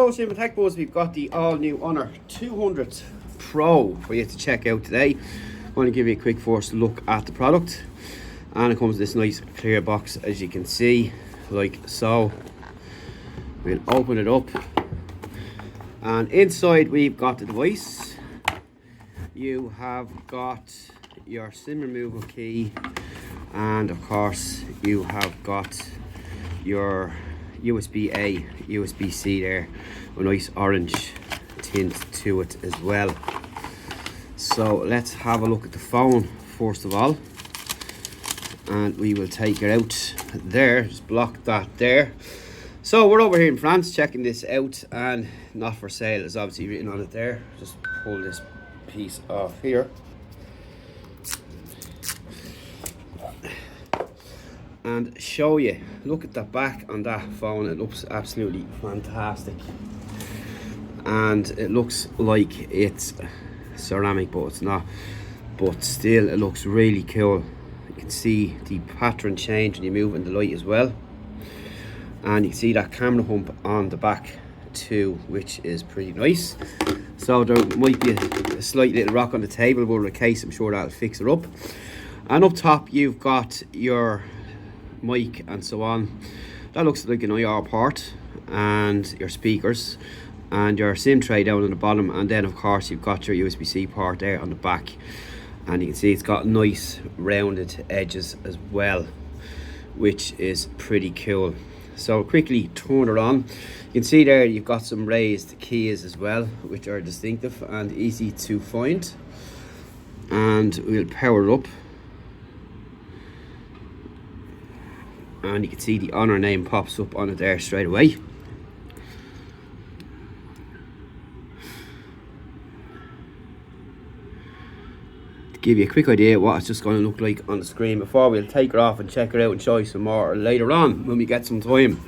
Hello Simple Tech Buzz, we've got the all new Honor 200 Pro for you to check out today. I want to give you a quick first look at the product, and it comes in this nice clear box as you can see, like so. We'll open it up, and inside we've got the device. You have got your SIM removal key, and of course you have got your USB-A, USB-C there, a nice orange tint to it as well. So let's have a look at the phone first of all, and we will take it out there. Just block that there. So we're over here in France checking this out, and not for sale is obviously written on it there. Just pull this piece off here, and show you. Look at the back on that phone. It looks absolutely fantastic, and it looks like it's ceramic, but it's not, but still it looks really cool. You can see the pattern change when you move in the light as well, and you can see that camera hump on the back too, which is pretty nice. So there might be a slight little rock on the table, but in case I'm sure that'll fix it up. And up top you've got your mic and so on. That looks like an IR port, and your speakers, and your SIM tray down on the bottom, and then of course you've got your USB-C port there on the back, and you can see it's got nice rounded edges as well, which is pretty cool. So quickly turn it on. You can see there you've got some raised keys as well, which are distinctive and easy to find, and we'll power it up. And you can see the Honor name pops up on it there straight away. To give you a quick idea what it's just going to look like on the screen before we'll take it off and check it out and show you some more later on when we get some time.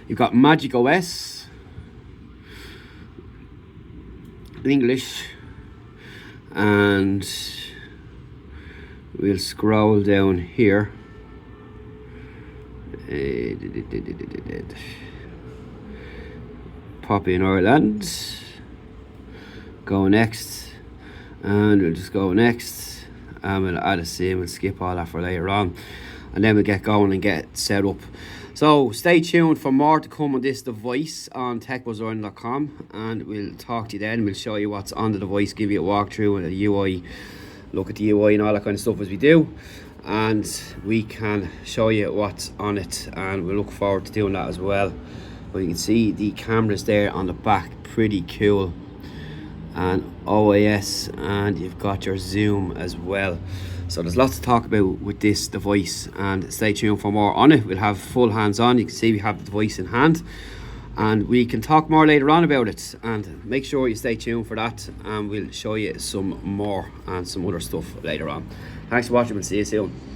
You've got Magic OS in English, and we'll scroll down here. Pop in Ireland, go next, and we'll just go next, and we'll add a SIM. We'll skip all that for later on, and then we'll get going and get set up. So stay tuned for more to come on this device on techbuzzireland.com, and we'll talk to you then. We'll show you what's on the device, give you a walkthrough and a UI, look at the UI and all that kind of stuff as we do, and we can show you what's on it, and we look forward to doing that as well. But you can see the cameras there on the back, pretty cool, and OIS, and you've got your zoom as well. So there's lots to talk about with this device, and stay tuned for more on it. We'll have full hands on. You can see we have the device in hand, and we can talk more later on about it, and make sure you stay tuned for that, and we'll show you some more and some other stuff later on. Thanks for watching, and see you soon.